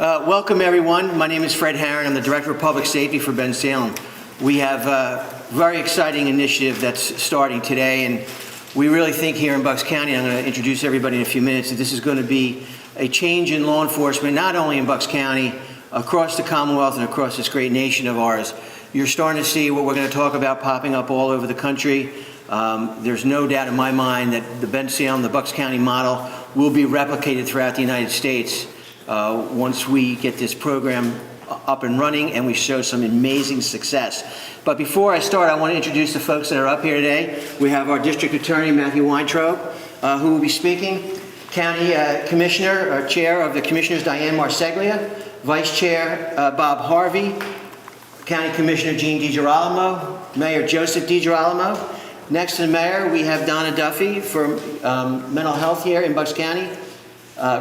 Welcome everyone. My name is Fred Herron. I'm the Director of Public Safety for Bensalem. We have a very exciting initiative that's starting today, and we really think here in Bucks County, I'm going to introduce everybody in a few minutes, that this is going to be a change in law enforcement, not only in Bucks County, across the Commonwealth and across this great nation of ours. You're starting to see what we're going to talk about popping up all over the country. There's no doubt in my mind that the Bensalem, the Bucks County model, will be replicated throughout the United States once we get this program up and running and we show some amazing success. But before I start, I want to introduce the folks that are up here today. We have our District Attorney, Matthew Weintraub, who will be speaking. County Commissioner, or Chair of the Commissioners, Diane Marseglia. Vice Chair, Bob Harvey. County Commissioner, Gene DiGirolamo. Mayor Joseph DiGirolamo. Next to the Mayor, we have Donna Duffy for mental health here in Bucks County.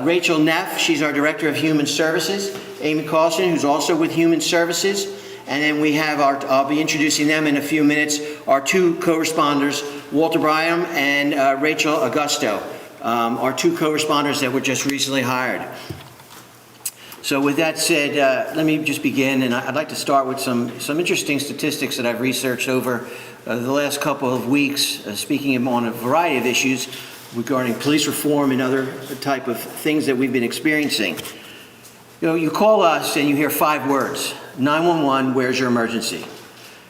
Rachel Neff, she's our Director of Human Services. Amy Carlson, who's also with Human Services. And then we have I'll be introducing them in a few minutes, our two co-responders, Walter Byram and Rachel Augusto, our two co-responders that were just recently hired. So with that said, let me just begin, and I'd like to start with some interesting statistics that I've researched over the last couple of weeks, speaking on a variety of issues regarding police reform and other type of things that we've been experiencing. You know, you call us and you hear 5 words: 911, where's your emergency?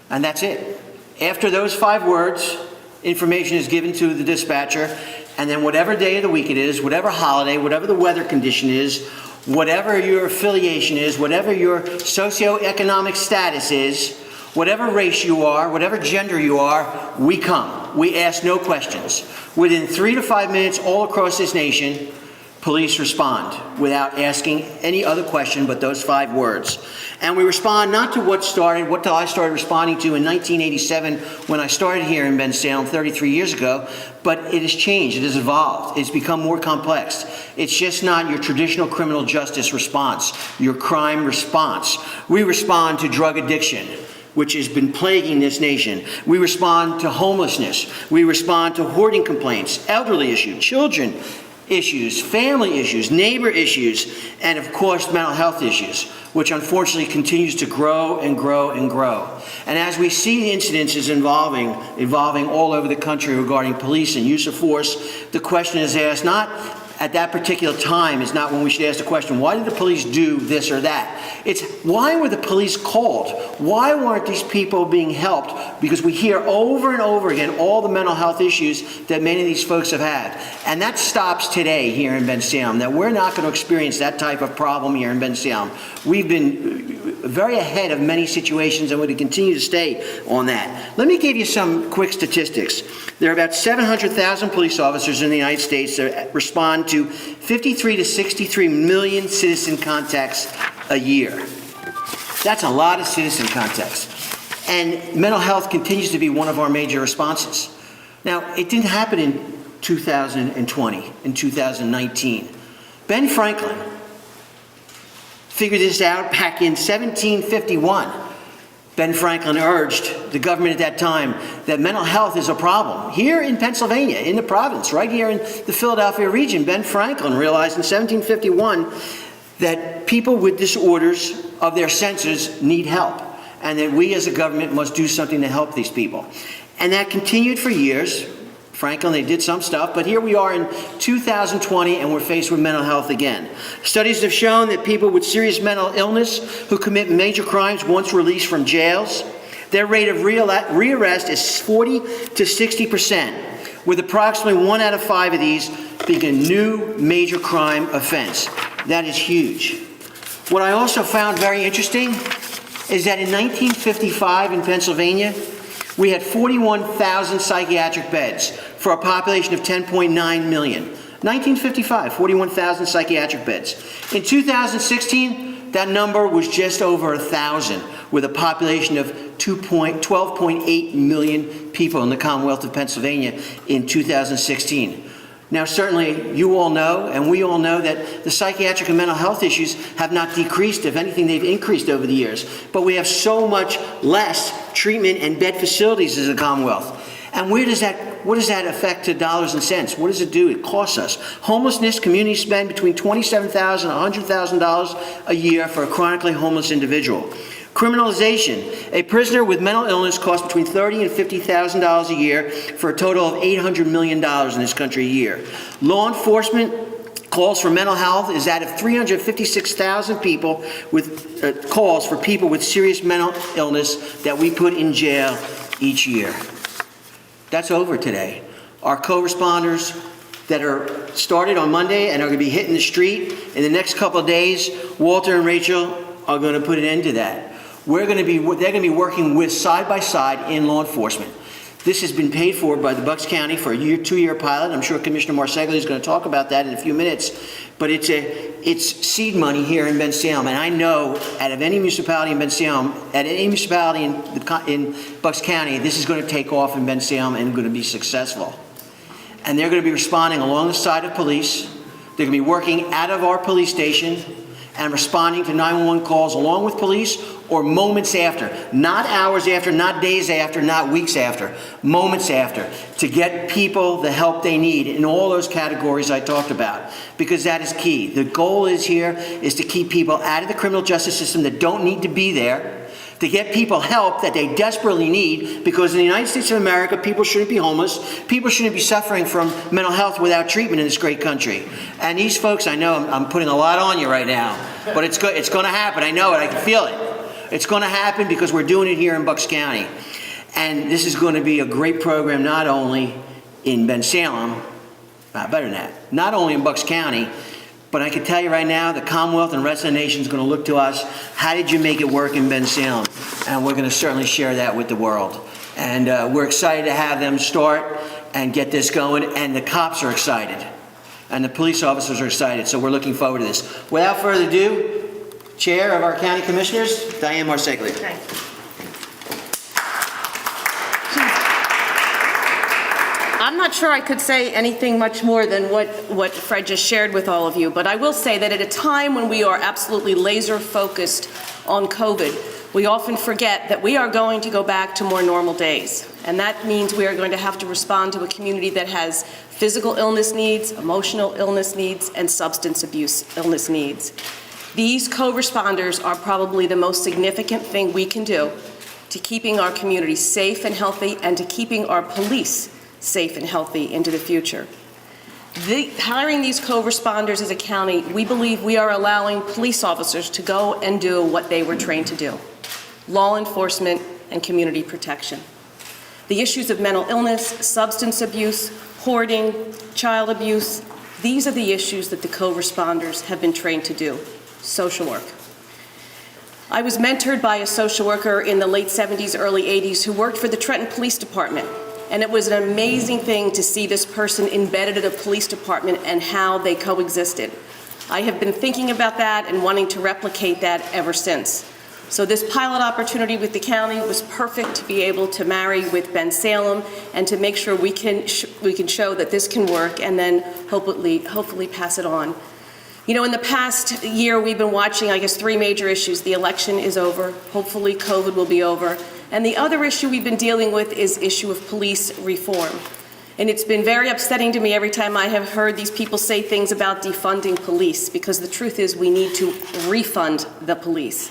And that's it. After those 5 words, information is given to the dispatcher, and then whatever day of the week it is, whatever holiday, whatever the weather condition is, whatever your affiliation is, whatever your socioeconomic status is, whatever race you are, whatever gender you are, we come. We ask no questions. Within 3 to 5 minutes, all across this nation, police respond without asking any other question but those 5 words. And we respond not to what I started responding to in 1987 when I started here in Bensalem 33 years ago, but it has changed, it has evolved, it's become more complex. It's just not your traditional criminal justice response, your crime response. We respond to drug addiction, which has been plaguing this nation. We respond to homelessness. We respond to hoarding complaints, elderly issues, children issues, family issues, neighbor issues, and of course mental health issues, which unfortunately continues to grow and grow and grow. And as we see the incidences evolving all over the country regarding police and use of force, the question is asked not at that particular time, is not when we should ask the question, why did the police do this or that? It's, why were the police called? Why weren't these people being helped? Because we hear over and over again all the mental health issues that many of these folks have had. And that stops today here in Bensalem, that we're not going to experience that type of problem here in Bensalem. We've been very ahead of many situations and we're going to continue to stay on that. Let me give you some quick statistics. There are about 700,000 police officers in the United States that respond to 53 to 63 million citizen contacts a year. That's a lot of citizen contacts. And mental health continues to be one of our major responses. Now, it didn't happen in 2020, in 2019. Ben Franklin figured this out back in 1751. Ben Franklin urged the government at that time that mental health is a problem. Here in Pennsylvania, in the province, right here in the Philadelphia region, Ben Franklin realized in 1751 that people with disorders of their senses need help, and that we as a government must do something to help these people. And that continued for years. Franklin, they did some stuff, but here we are in 2020 and we're faced with mental health again. Studies have shown that people with serious mental illness who commit major crimes once released from jails, their rate of rearrest is 40 to 60%, with approximately 1 out of 5 of these being a new major crime offense. That is huge. What I also found very interesting is that in 1955 in Pennsylvania, we had 41,000 psychiatric beds for a population of 10.9 million. 1955, 41,000 psychiatric beds. In 2016, that number was just over 1,000, with a population of 12.8 million people in the Commonwealth of Pennsylvania in 2016. Now, certainly, you all know, and we all know, that the psychiatric and mental health issues have not decreased. If anything, they've increased over the years. But we have so much less treatment and bed facilities as a Commonwealth. And what does that affect to dollars and cents? What does it do? It costs us. Homelessness, community spend between $27,000 and $100,000 a year for a chronically homeless individual. Criminalization. A prisoner with mental illness costs between $30,000 and $50,000 a year for a total of $800 million in this country a year. Law enforcement calls for mental health is out of 356,000 people with calls for people with serious mental illness that we put in jail each year. That's over today. Our co-responders that are started on Monday and are going to be hitting the street in the next couple of days, Walter and Rachel are going to put an end to that. They're going to be working with side by side in law enforcement. This has been paid for by the Bucks County for a two-year pilot. I'm sure Commissioner Marseglia is going to talk about that in a few minutes. But it's seed money here in Bensalem, and I know out of any municipality in Bensalem, at any municipality in Bucks County, this is going to take off in Bensalem and going to be successful. And they're going to be responding along the side of police. They're going to be working out of our police station and responding to 911 calls along with police or moments after, not hours after, not days after, not weeks after, moments after, to get people the help they need in all those categories I talked about, because that is key. The goal is here is to keep people out of the criminal justice system that don't need to be there, to get people help that they desperately need, because in the United States of America, people shouldn't be homeless. People shouldn't be suffering from mental health without treatment in this great country. And these folks, I know I'm putting a lot on you right now, but it's going to happen. I know it. I can feel it. It's going to happen because we're doing it here in Bucks County. And this is going to be a great program not only in Bensalem, better than that, not only in Bucks County, but I can tell you right now, the Commonwealth and the rest of the nation is going to look to us. How did you make it work in Bensalem? And we're going to certainly share that with the world. And we're excited to have them start and get this going. And the cops are excited. And the police officers are excited. So we're looking forward to this. Without further ado, Chair of our County Commissioners, Diane Marseglia. Thanks. I'm not sure I could say anything much more than what Fred just shared with all of you, but I will say that at a time when we are absolutely laser focused on COVID, we often forget that we are going to go back to more normal days. And that means we are going to have to respond to a community that has physical illness needs, emotional illness needs, and substance abuse illness needs. These co-responders are probably the most significant thing we can do to keeping our community safe and healthy and to keeping our police safe and healthy into the future. Hiring these co-responders as a county, we believe we are allowing police officers to go and do what they were trained to do: law enforcement and community protection. The issues of mental illness, substance abuse, hoarding, child abuse, these are the issues that the co-responders have been trained to do. Social work. I was mentored by a social worker in the late 70s, early 80s who worked for the Trenton Police Department. And it was an amazing thing to see this person embedded in a police department and how they coexisted. I have been thinking about that and wanting to replicate that ever since. So this pilot opportunity with the county was perfect to be able to marry with Bensalem and to make sure we can show that this can work and then hopefully pass it on. You know, in the past year, we've been watching, I guess, three major issues. The election is over. Hopefully, COVID will be over. And the other issue we've been dealing with is issue of police reform. And it's been very upsetting to me every time I have heard these people say things about defunding police, because the truth is we need to refund the police.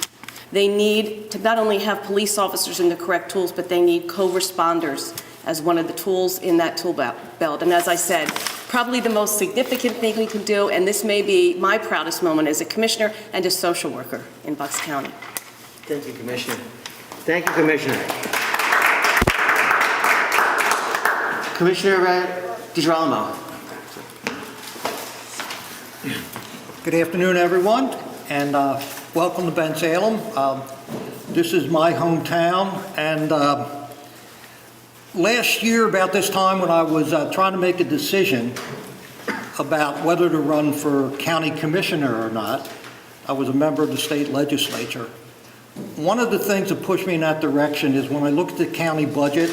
They need to not only have police officers in the correct tools, but they need co-responders as one of the tools in that tool belt. And as I said, probably the most significant thing we can do, and this may be my proudest moment as a commissioner and a social worker in Bucks County. Thank you, Commissioner. Thank you, Commissioner. Commissioner DiGirolamo. Good afternoon, everyone, and welcome to Bensalem. This is my hometown, and last year about this time when I was trying to make a decision about whether to run for county commissioner or not, I was a member of the state legislature. One of the things that pushed me in that direction is when I looked at the county budget,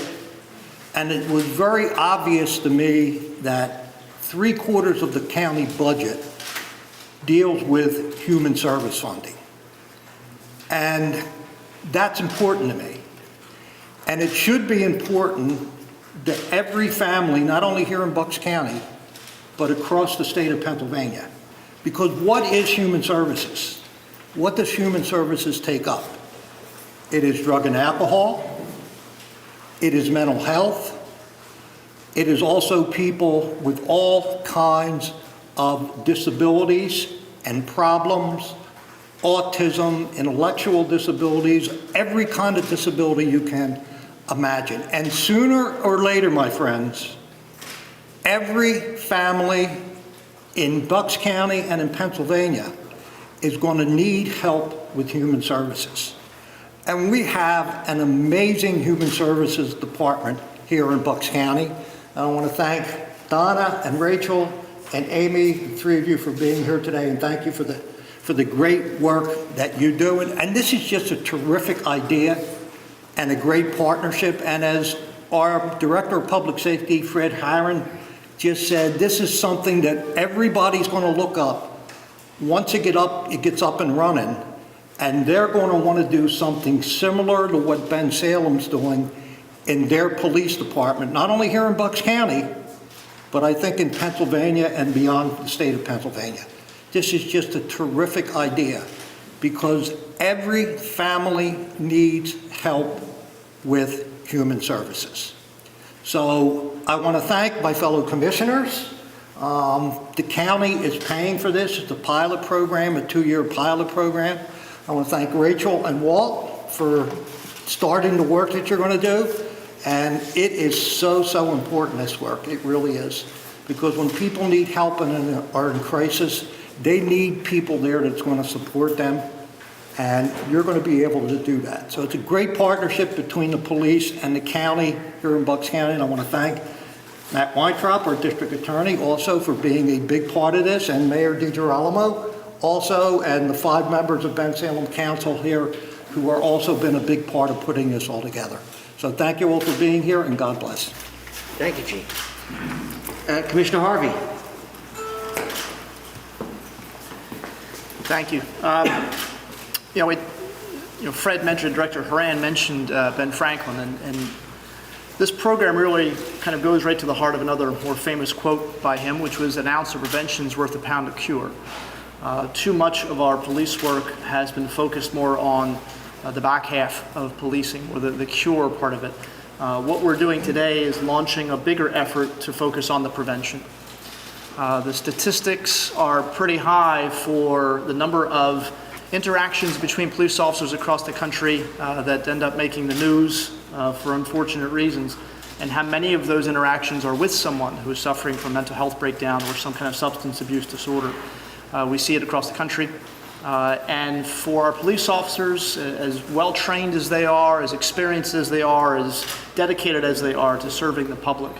and it was very obvious to me that 3/4 of the county budget deals with human service funding. And that's important to me. And it should be important that every family, not only here in Bucks County, but across the state of Pennsylvania. Because what is human services? What does human services take up? It is drug and alcohol. It is mental health. It is also people with all kinds of disabilities and problems, autism, intellectual disabilities, every kind of disability you can imagine. And sooner or later, my friends, every family in Bucks County and in Pennsylvania is going to need help with human services. And we have an amazing human services department here in Bucks County. I want to thank Donna and Rachel and Amy, the three of you, for being here today, and thank you for the great work that you do. And this is just a terrific idea and a great partnership. And as our Director of Public Safety, Fred Harron, just said, this is something that everybody's going to look up. Once it gets up and running, and they're going to want to do something similar to what Bensalem's doing in their police department, not only here in Bucks County, but I think in Pennsylvania and beyond the state of Pennsylvania. This is just a terrific idea because every family needs help with human services. So I want to thank my fellow commissioners. The county is paying for this. It's a pilot program, a 2-year pilot program. I want to thank Rachel and Walt for starting the work that you're going to do. And it is so, so important, this work. It really is. Because when people need help and are in crisis, they need people there that's going to support them. And you're going to be able to do that. So it's a great partnership between the police and the county here in Bucks County. And I want to thank Matt Weintraub, our district attorney, also for being a big part of this, and Mayor DiGirolamo also, and the 5 members of Bensalem Council here who are also been a big part of putting this all together. So thank you all for being here, and God bless. Thank you, Chief. Commissioner Harvey. Thank you. Fred mentioned, Director Haran mentioned Ben Franklin, and this program really kind of goes right to the heart of another more famous quote by him, which was, "An ounce of prevention is worth a pound of cure." Too much of our police work has been focused more on the back half of policing, or the cure part of it. What we're doing today is launching a bigger effort to focus on the prevention. The statistics are pretty high for the number of interactions between police officers across the country that end up making the news for unfortunate reasons, and how many of those interactions are with someone who is suffering from mental health breakdown or some kind of substance abuse disorder. We see it across the country. And for our police officers, as well-trained as they are, as experienced as they are, as dedicated as they are to serving the public,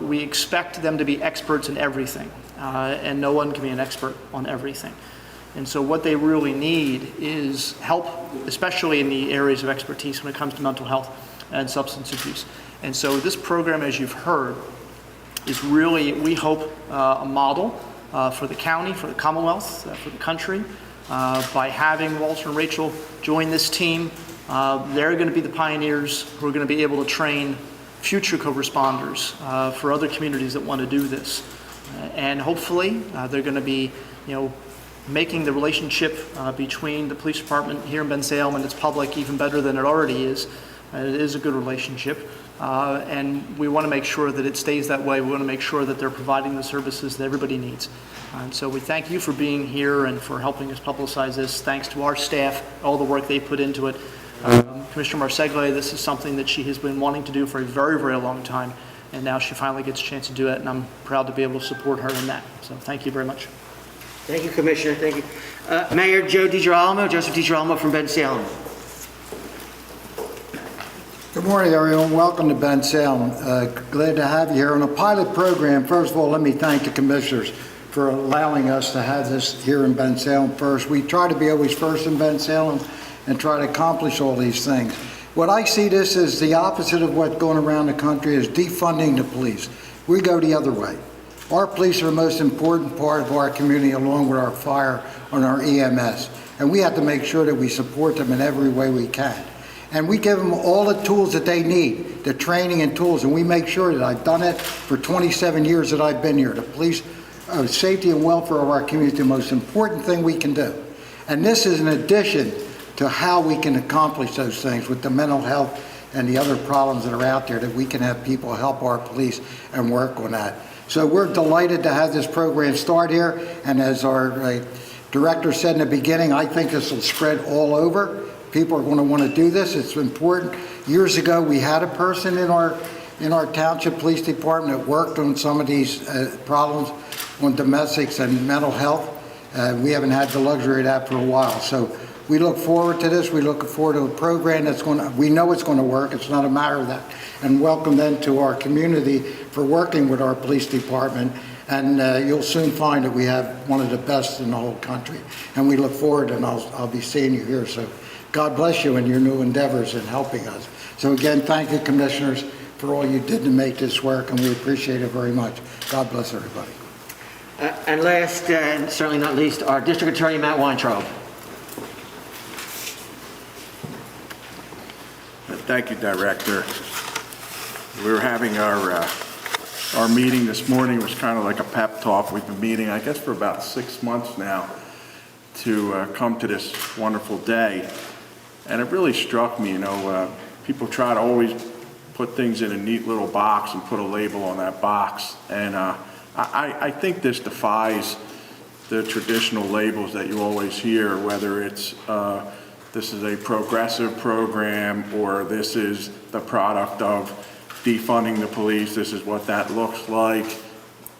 we expect them to be experts in everything, and no one can be an expert on everything. And so what they really need is help, especially in the areas of expertise when it comes to mental health and substance abuse. And so this program, as you've heard, is really, we hope, a model for the county, for the Commonwealth, for the country. By having Walter and Rachel join this team, they're going to be the pioneers who are going to be able to train future co-responders for other communities that want to do this. And hopefully they're going to be, making the relationship between the police department here in Bensalem and its public even better than it already is. It is a good relationship. And we want to make sure that it stays that way. We want to make sure that they're providing the services that everybody needs. And so we thank you for being here and for helping us publicize this. Thanks to our staff, all the work they put into it. Commissioner Marseglia, this is something that she has been wanting to do for a very, very long time. And now she finally gets a chance to do it. And I'm proud to be able to support her in that. So thank you very much. Thank you, Commissioner. Thank you. Mayor Joseph DiGirolamo from Bensalem. Good morning, everyone. Welcome to Bensalem. Glad to have you here on a pilot program. First of all, let me thank the commissioners for allowing us to have this here in Bensalem first. We try to be always first in Bensalem and try to accomplish all these things. What I see this as the opposite of what's going around the country is defunding the police. We go the other way. Our police are the most important part of our community, along with our fire and our EMS. And we have to make sure that we support them in every way we can. And we give them all the tools that they need, the training and tools, and we make sure that I've done it for 27 years that I've been here. The police safety and welfare of our community is the most important thing we can do. And this is in addition to how we can accomplish those things with the mental health and the other problems that are out there, that we can have people help our police and work on that. So we're delighted to have this program start here, and as our director said in the beginning, I think this will spread all over. People are going to want to do this. It's important. Years ago, we had a person in our township police department that worked on some of these problems on domestics and mental health. We haven't had the luxury of that for a while. So we look forward to this. We look forward to a program that's we know it's going to work. It's not a matter of that. And welcome then to our community for working with our police department. And you'll soon find that we have one of the best in the whole country. And we look forward, and I'll be seeing you here. So God bless you in your new endeavors in helping us. So again, thank you, commissioners, for all you did to make this work, and we appreciate it very much. God bless everybody. And last, and certainly not least, our District Attorney, Matt Weintraub. Thank you, Director. We were having our meeting this morning. It was kind of like a pep talk. We've been meeting, I guess, for about 6 months now to come to this wonderful day. And it really struck me, people try to always put things in a neat little box and put a label on that box. And I think this defies the traditional labels that you always hear, whether it's this is a progressive program, or this is the product of defunding the police, this is what that looks like.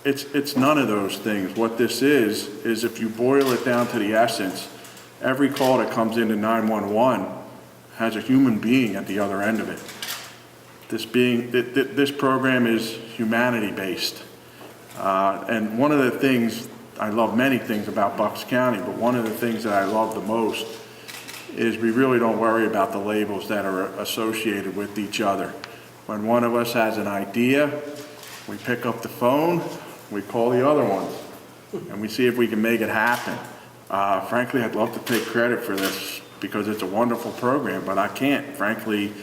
It's none of those things. What this is if you boil it down to the essence, every call that comes into 911 has a human being at the other end of it. This program is humanity-based. And one of the things, I love many things about Bucks County, but one of the things that I love the most is we really don't worry about the labels that are associated with each other. When one of us has an idea, we pick up the phone, we call the other ones, and we see if we can make it happen. Frankly, I'd love to take credit for this because it's a wonderful program, but I can't. Frankly,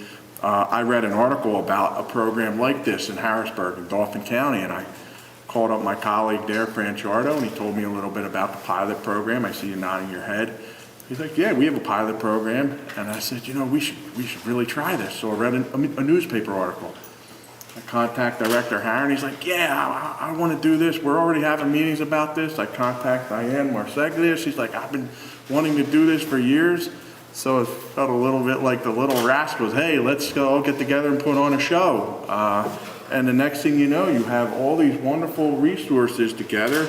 I read an article about a program like this in Harrisburg in Dauphin County, and I called up my colleague there, Franciardo, and he told me a little bit about the pilot program. I see you nodding your head. He's like, yeah, we have a pilot program. And I said, we should really try this. So I read a newspaper article. I contact Director Harron. He's like, yeah, I want to do this. We're already having meetings about this. I contact Diane Marseglias. She's like, I've been wanting to do this for years. So it felt a little bit like the Little Rascals. Hey, let's go all get together and put on a show. And the next thing you know, you have all these wonderful resources together.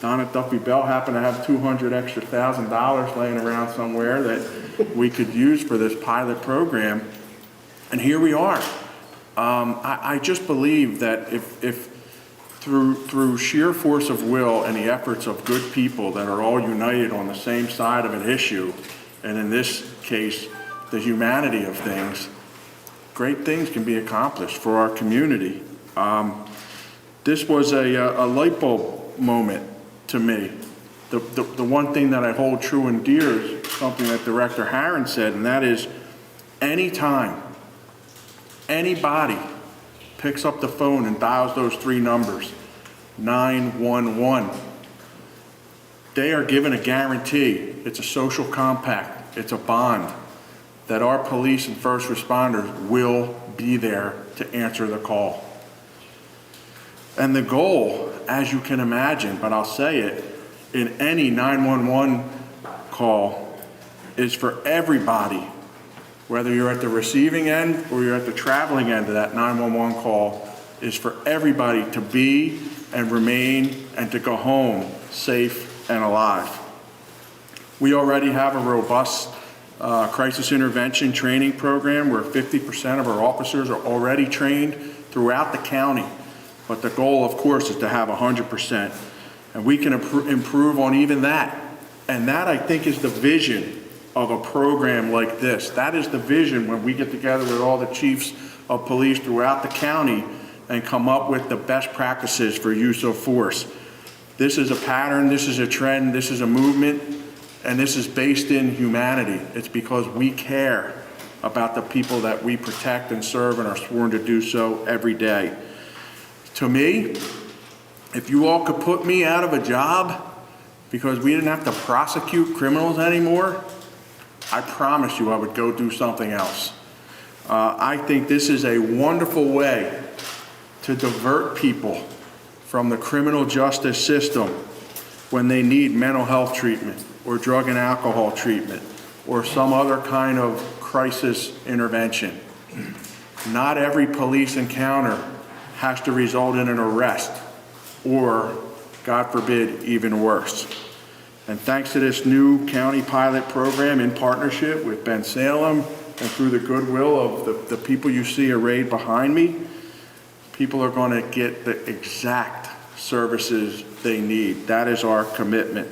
Don at Duffy Bell happened to have $200,000 extra laying around somewhere that we could use for this pilot program. And here we are. I just believe that if through sheer force of will and the efforts of good people that are all united on the same side of an issue, and in this case, the humanity of things, great things can be accomplished for our community. This was a light bulb moment to me. The one thing that I hold true and dear is something that Director Harron said, and that is anytime anybody picks up the phone and dials those 3 numbers, 911, they are given a guarantee. It's a social compact. It's a bond that our police and first responders will be there to answer the call. And the goal, as you can imagine, but I'll say it, in any 911 call is for everybody, whether you're at the receiving end or you're at the traveling end of that 911 call, is for everybody to be and remain and to go home safe and alive. We already have a robust crisis intervention training program where 50% of our officers are already trained throughout the county. But the goal, of course, is to have 100%. And we can improve on even that. And that, I think, is the vision of a program like this. That is the vision when we get together with all the chiefs of police throughout the county and come up with the best practices for use of force. This is a pattern, this is a trend, this is a movement, and this is based in humanity. It's because we care about the people that we protect and serve and are sworn to do so every day. To me, if you all could put me out of a job because we didn't have to prosecute criminals anymore, I promise you I would go do something else. I think this is a wonderful way to divert people from the criminal justice system when they need mental health treatment or drug and alcohol treatment or some other kind of crisis intervention. Not every police encounter has to result in an arrest or, God forbid, even worse. And thanks to this new county pilot program in partnership with Bensalem and through the goodwill of the people you see arrayed behind me, people are going to get the exact services they need. That is our commitment.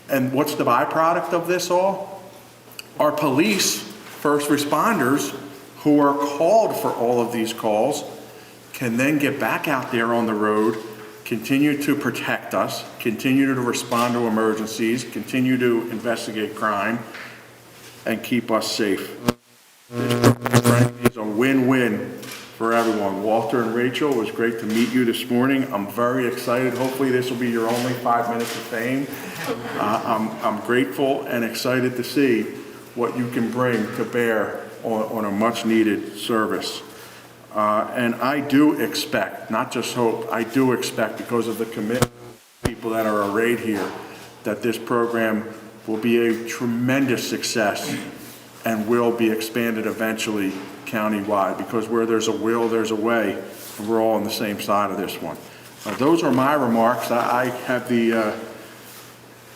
And what's the byproduct of this all? Our police, first responders, who are called for all of these calls, can then get back out there on the road, continue to protect us, continue to respond to emergencies, continue to investigate crime, and keep us safe. This, frankly, is a win-win for everyone. Walter and Rachel, it was great to meet you this morning. I'm very excited. Hopefully this will be your only 5 minutes of fame. I'm grateful and excited to see what you can bring to bear on a much-needed service. And I do expect, not just hope, I do expect, because of the commitment of people that are arrayed here, that this program will be a tremendous success and will be expanded eventually countywide, because where there's a will, there's a way, and we're all on the same side of this one. Those are my remarks. I have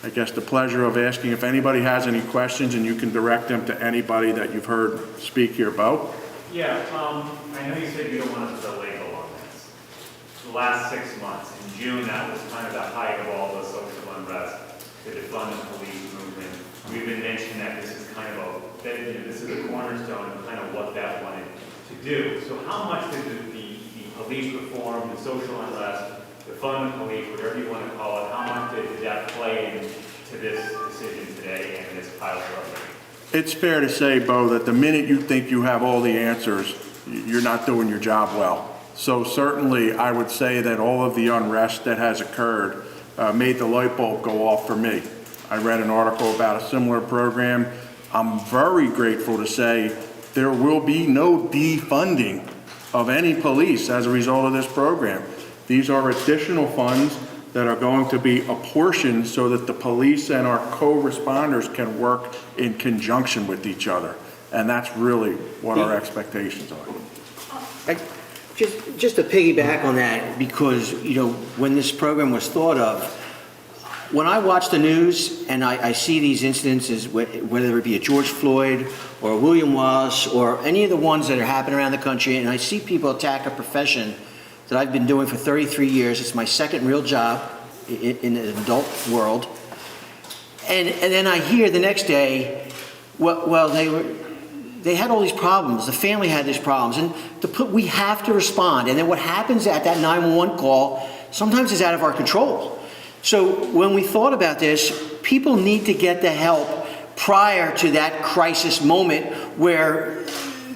I guess the pleasure of asking if anybody has any questions, and you can direct them to anybody that you've heard speak here. Bo? Yeah, I know you said you don't want to put a label on this. The last 6 months, in June, that was kind of the height of all the social unrest, the defund the police movement. We've been mentioning that this is kind of this is a cornerstone of kind of what that wanted to do. So how much did the police reform, the social unrest, the defund the police, whatever you want to call it, how much did that play into this decision today and this pilot program? It's fair to say, Bo, that the minute you think you have all the answers, you're not doing your job well. So certainly I would say that all of the unrest that has occurred made the light bulb go off for me. I read an article about a similar program. I'm very grateful to say there will be no defunding of any police as a result of this program. These are additional funds that are going to be apportioned so that the police and our co-responders can work in conjunction with each other. And that's really what our expectations are. Just to piggyback on that, because, when this program was thought of, when I watch the news and I see these incidences, whether it be a George Floyd or a William Wallace or any of the ones that are happening around the country, and I see people attack a profession that I've been doing for 33 years. It's my second real job in the adult world. And then I hear the next day, well, they had all these problems. The family had these problems. And we have to respond. And then what happens at that 911 call sometimes is out of our control. So when we thought about this, people need to get the help prior to that crisis moment where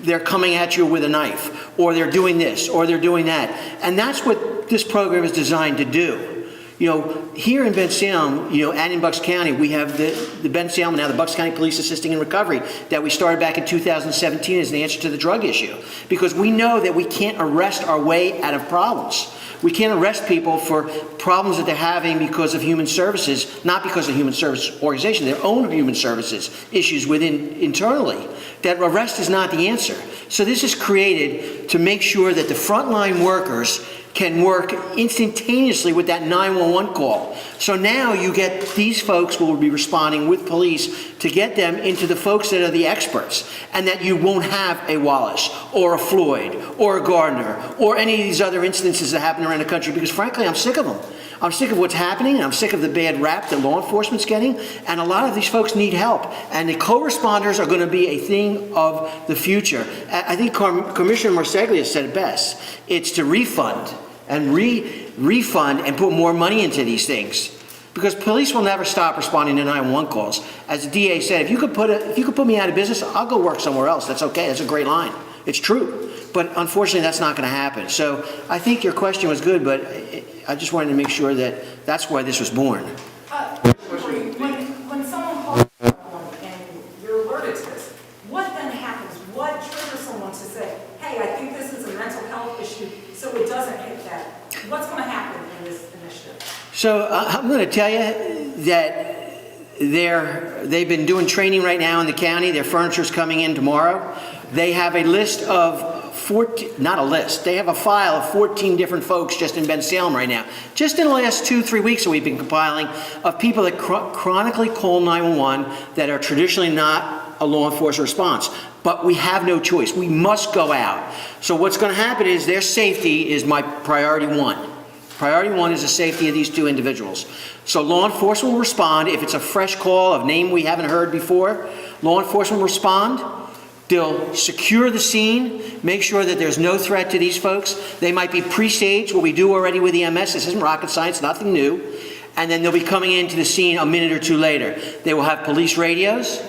they're coming at you with a knife, or they're doing this, or they're doing that. And that's what this program is designed to do. Here in Bensalem, and in Bucks County, we have the Bensalem, now the Bucks County Police Assisting in Recovery, that we started back in 2017 as an answer to the drug issue. Because we know that we can't arrest our way out of problems. We can't arrest people for problems that they're having because of human services, not because of human service organization, their own human services issues internally. That arrest is not the answer. So this is created to make sure that the frontline workers can work instantaneously with that 911 call. So now you get these folks who will be responding with police to get them into the folks that are the experts, and that you won't have a Wallace or a Floyd or a Gardner or any of these other instances that happen around the country, because frankly, I'm sick of them. I'm sick of what's happening, and I'm sick of the bad rap that law enforcement's getting, and a lot of these folks need help. And the co-responders are going to be a thing of the future. I think Commissioner Marseglia said it best. It's to refund and refund and put more money into these things. Because police will never stop responding to 911 calls. As the DA said, if you could put me out of business, I'll go work somewhere else. That's okay. That's a great line. It's true. But unfortunately, that's not going to happen. So I think your question was good, but I just wanted to make sure that that's why this was born. When someone calls and you're alerted to this, what then happens? What triggers someone to say, hey, I think this is a mental health issue, so it doesn't hit that? What's going to happen in this initiative? So I'm going to tell you that they've been doing training right now in the county. Their furniture's coming in tomorrow. They have a list of 14, not a list, they have a file of 14 different folks just in Bensalem right now. Just in the last 2-3 weeks that we've been compiling of people that chronically call 911 that are traditionally not a law enforcement response. But we have no choice. We must go out. So what's going to happen is their safety is my priority one. Priority one is the safety of these two individuals. So law enforcement will respond if it's a fresh call of name we haven't heard before. Law enforcement will respond. They'll secure the scene, make sure that there's no threat to these folks. They might be pre-staged, what we do already with EMS. This isn't rocket science, nothing new. And then they'll be coming into the scene a minute or two later. They will have police radios.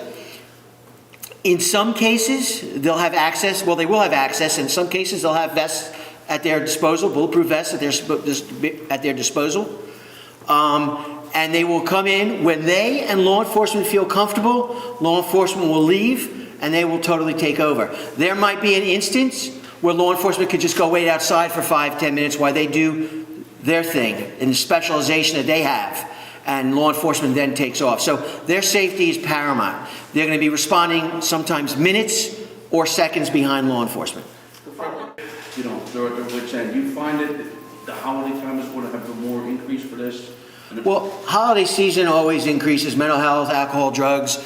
In some cases, they'll have access. Well, they will have access. In some cases, they'll have vests at their disposal, bulletproof vests at their disposal. And they will come in when they and law enforcement feel comfortable. Law enforcement will leave, and they will totally take over. There might be an instance where law enforcement could just go wait outside for 5-10 minutes while they do their thing in the specialization that they have, and law enforcement then takes off. So their safety is paramount. They're going to be responding sometimes minutes or seconds behind law enforcement. You know, they're at their wit's end. You find that the holiday time is going to have a more increase for this? Well, holiday season always increases mental health, alcohol, drugs.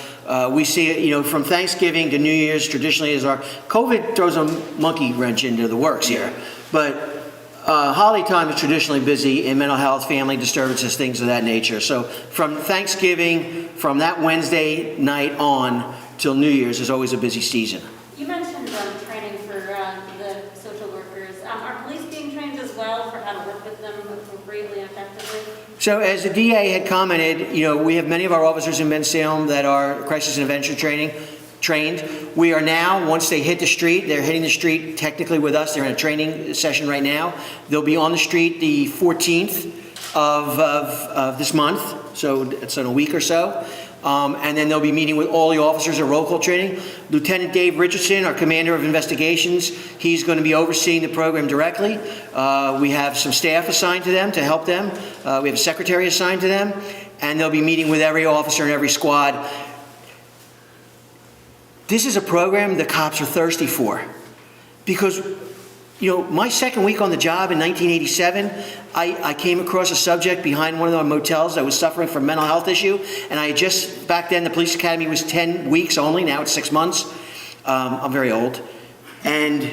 We see it, you know, from Thanksgiving to New Year's traditionally is our, COVID throws a monkey wrench into the works here. But holiday time is traditionally busy in mental health, family disturbances, things of that nature. So from Thanksgiving, from that Wednesday night on till New Year's is always a busy season. You mentioned training for the social workers. Are police being trained as well for how to work with them appropriately and effectively? So as the DA had commented, you know, we have many of our officers in Bensalem that are crisis intervention trained. We are now, once they hit the street, they're hitting the street technically with us. They're in a training session right now. They'll be on the street the 14th of this month, so it's in a week or so. And then they'll be meeting with all the officers at roll call training. Lieutenant Dave Richardson, our commander of investigations, he's going to be overseeing the program directly. We have some staff assigned to them to help them. We have a secretary assigned to them, and they'll be meeting with every officer and every squad. This is a program the cops are thirsty for, because, you know, my second week on the job in 1987, I came across a subject behind one of the motels that was suffering from a mental health issue, and I just, back then the police academy was 10 weeks only, now it's 6 months. I'm very old. And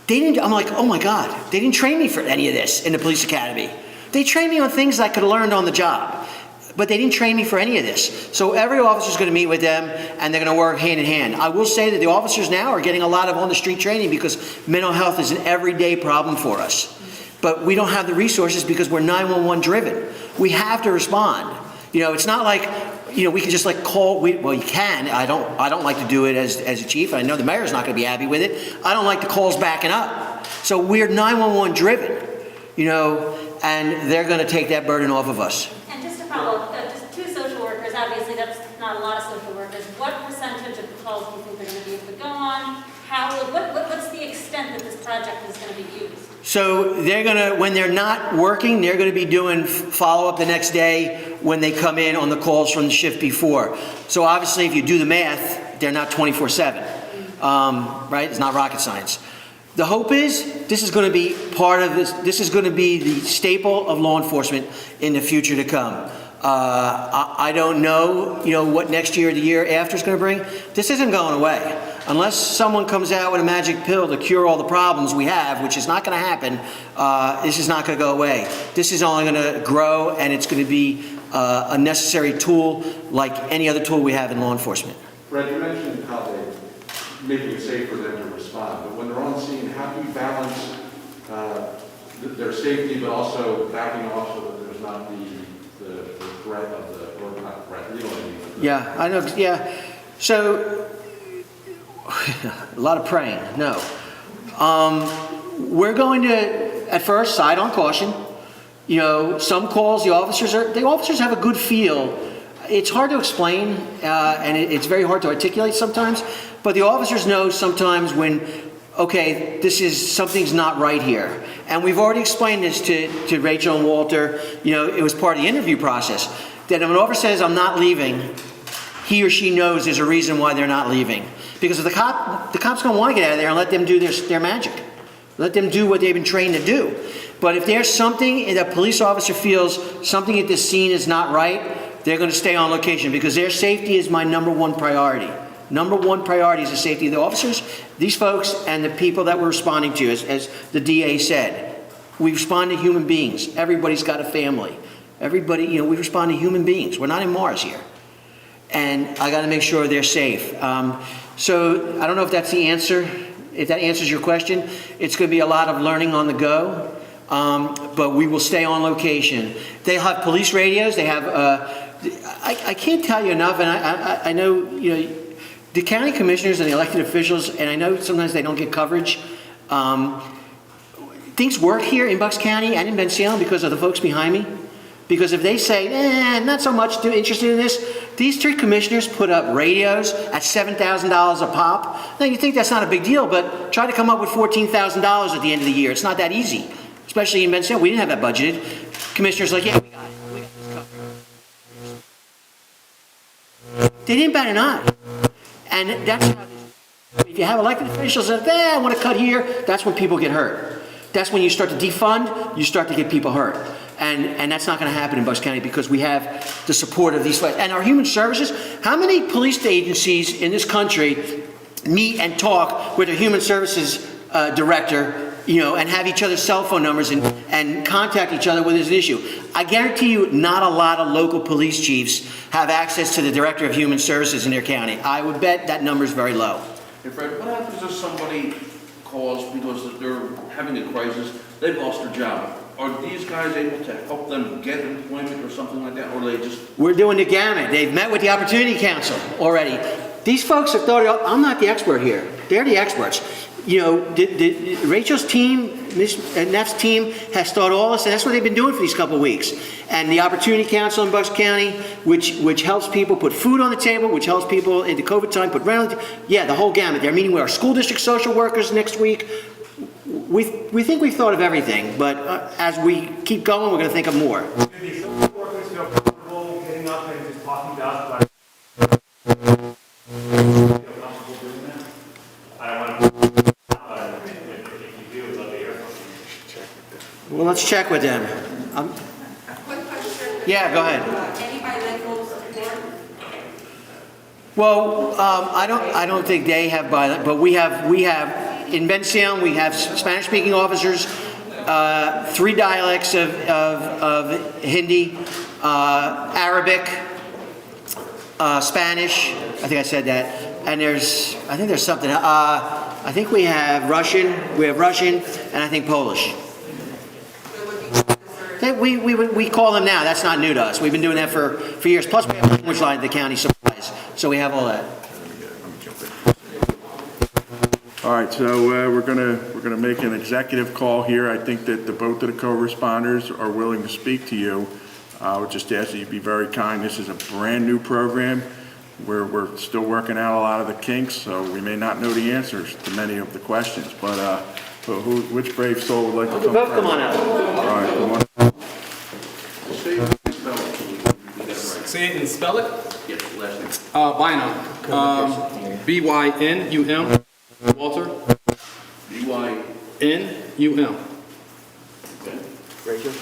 I'm like, oh my God, they didn't train me for any of this in the police academy. They trained me on things I could have learned on the job, but they didn't train me for any of this. So every officer's going to meet with them, and they're going to work hand in hand. I will say that the officers now are getting a lot of on-the-street training because mental health is an everyday problem for us. But we don't have the resources because we're 911 driven. We have to respond. You know, it's not like, you know, we can just like call, well, you can. I don't like to do it as a chief. I know the mayor's not going to be happy with it. I don't like the calls backing up. So we're 911 driven, you know, and they're going to take that burden off of us. And just to follow up, just 2 social workers, obviously that's not a lot of social workers. What percentage of the calls do you think they're going to be able to go on? What's the extent that this project is going to be used? So they're going to, when they're not working, they're going to be doing follow-up the next day when they come in on the calls from the shift before. So obviously, if you do the math, they're not 24/7, right? It's not rocket science. The hope is this is going to be part of this. This is going to be the staple of law enforcement in the future to come. I don't know, you know, what next year or the year after is going to bring. This isn't going away. Unless someone comes out with a magic pill to cure all the problems we have, which is not going to happen, this is not going to go away. This is only going to grow, and it's going to be a necessary tool like any other tool we have in law enforcement. Fred, you mentioned how they making it safe for them to respond, but when they're on scene, how do you balance their safety, but also backing off so that there's not the the threat of the, or not threat, you know what I mean? Yeah, I know, yeah. So, a lot of praying, no. We're going to, at first, side on caution. You know, some calls, the officers have a good feel. It's hard to explain, and it's very hard to articulate sometimes, but the officers know sometimes when, okay, something's not right here. And we've already explained this to Rachel and Walter. You know, it was part of the interview process, that if an officer says, I'm not leaving, he or she knows there's a reason why they're not leaving. Because if the cop's gonna wanna get out of there and let them do their magic. Let them do what they've been trained to do. But if there's something, and a police officer feels something at this scene is not right, they're gonna stay on location, because their safety is my number one priority. Number one priority is the safety of the officers, these folks, and the people that we're responding to, as the DA said. We respond to human beings. Everybody's got a family. Everybody, you know, we respond to human beings. We're not in Mars here. And I gotta make sure they're safe. So I don't know if that's the answer, if that answers your question. It's gonna be a lot of learning on the go, but we will stay on location. They'll have police radios, they have, I can't tell you enough, and I know, you know, the county commissioners and the elected officials, and I know sometimes they don't get coverage, things work here in Bucks County and in Bensalem because of the folks behind me. Because if they say, not so much interested in this, these three commissioners put up radios at $7,000 a pop. Now you think that's not a big deal, but try to come up with $14,000 at the end of the year. It's not that easy, especially in Bensalem. We didn't have that budgeted. Commissioners like, yeah, we got it. We got this covered. They didn't bat an eye. And that's how, if you have elected officials that, I want to cut here, that's when people get hurt. That's when you start to defund, you start to get people hurt. And that's not going to happen in Bucks County because we have the support of these folks. And our human services, how many police agencies in this country meet and talk with a human services director, you know, and have each other's cell phone numbers and contact each other when there's an issue? I guarantee you not a lot of local police chiefs have access to the director of human services in their county. I would bet that number is very low. Hey Fred, what happens if somebody calls because they're having a crisis, they've lost their job? Are these guys able to help them get employment or something like that, or are they just... We're doing the gamut. They've met with the Opportunity Council already. These folks have thought, I'm not the expert here. They're the experts. You know, Rachel's team, Ms. Neff's team has thought all this, and that's what they've been doing for these couple of weeks. And the Opportunity Council in Bucks County, which helps people put food on the table, which helps people in the COVID time put rent on the table. Yeah, the whole gamut. They're meeting with our school district social workers next week. We think we've thought of everything, but as we keep going, we're going to think of more. Do these social workers feel comfortable getting up and just talking to us about feel comfortable doing that? I don't want to, but if you do, I'd love to hear from you. Well, let's check with them. Quick question. Yeah, go ahead. Anybody that goes to court? Well, I don't think they have violent, but we have in Bensalem we have Spanish-speaking officers, 3 dialects of Hindi, Arabic, Spanish. I think I said that, and I think there's something. I think we have Russian. And I think Polish. We call them now. That's not new to us. We've been doing that for years. Plus, we have a language line that the county supplies, so we have all that. All right, so we're gonna make an executive call here. I think that both of the co-responders are willing to speak to you. I would just ask that you be very kind. This is a brand-new program. We're still working out a lot of the kinks, so we may not know the answers to many of the questions. But which brave soul would like to come Both first? come on out. All right, come on. Say it and spell it. Yes, last name. Bynum. B-Y-N-U-M. Walter. B-Y-N-U-M. Okay. Rachel.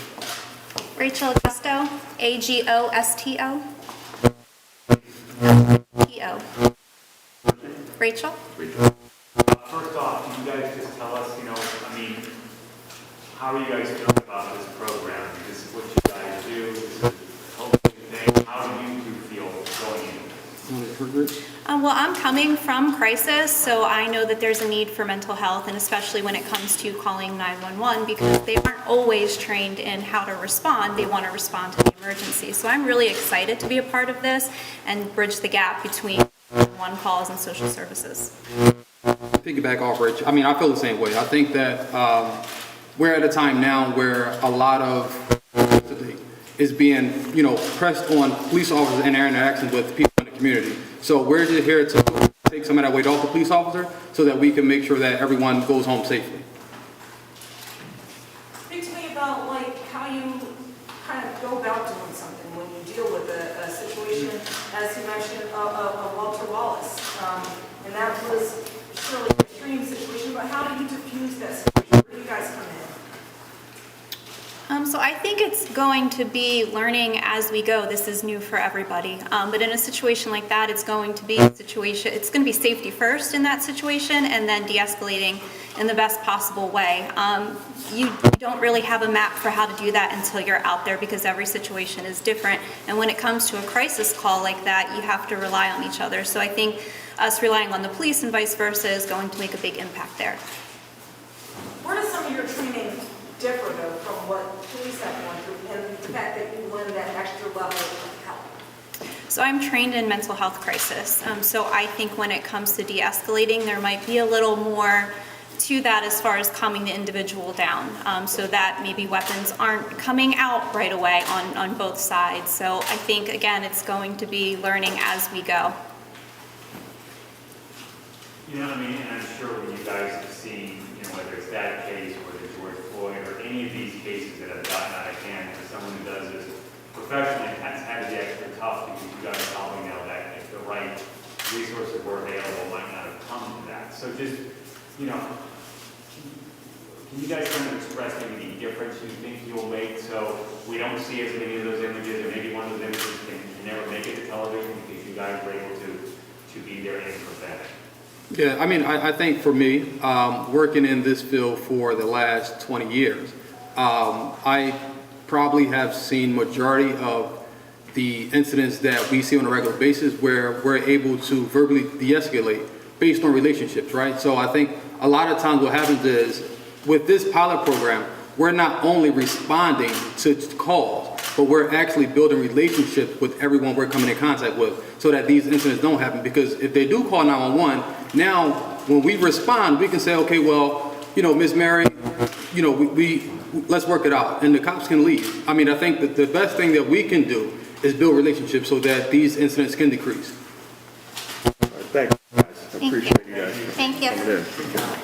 Rachel Augusto, A-G-O-S-T-O. T-O. Rachel? First off, can you guys just tell us, how are you guys feeling about this program? This is what you guys do, this is helping you think. How do you two feel going into this? Well, I'm coming from crisis, so I know that there's a need for mental health, and especially when it comes to calling 911, because they aren't always trained in how to respond. They want to respond to the emergency. So I'm really excited to be a part of this and bridge the gap between one calls and social services. Piggyback off Rich, I mean, I feel the same way. I think that we're at a time now where a lot of is being, pressed on police officers and their interactions with people in the community. So we're just here to take some of that weight off the police officer so that we can make sure that everyone goes home safely. Speak to me about like how you kind of go about doing something when you deal with a situation, as you mentioned, of Walter Wallace. And that was surely an extreme situation, but how do you diffuse that situation? Where do you guys come in? So I think it's going to be learning as we go. This is new for everybody. But in a situation like that, it's going to be safety first in that situation and then de-escalating in the best possible way. You don't really have a map for how to do that until you're out there because every situation is different. And when it comes to a crisis call like that, you have to rely on each other. So I think us relying on the police and vice versa is going to make a big impact there. Where does some of your training differ though from what police have gone through and the fact that you learn that extra level of help? So I'm trained in mental health crisis. So I think when it comes to de-escalating, there might be a little more to that as far as calming the individual down, so that maybe weapons aren't coming out right away on both sides. So I think, again, it's going to be learning as we go. You know what I mean? And I'm sure when you guys have seen, whether it's that case or the George Floyd or any of these cases that have gotten out of hand, for someone who does this professionally, that's had to be extra tough because you guys probably know that if the right resources were available, might not have come to that. So just, can you guys kind of express maybe the difference you think you'll make so we don't see as many of those images, or maybe one of those images can never make it to television because you guys were able to be there and prevent it? Yeah, I mean, I think for me, working in this field for the last 20 years, I probably have seen majority of the incidents that we see on a regular basis where we're able to verbally de-escalate based on relationships, right? So I think a lot of times what happens is with this pilot program, we're not only responding to calls, but we're actually building relationships with everyone we're coming in contact with so that these incidents don't happen. Because if they do call 911, now when we respond, we can say, okay, well, Miss Mary, we let's work it out, and the cops can leave. I mean, I think that the best thing that we can do is build relationships so that these incidents can decrease. Thank you, guys. I appreciate you guys. Thank you. coming in.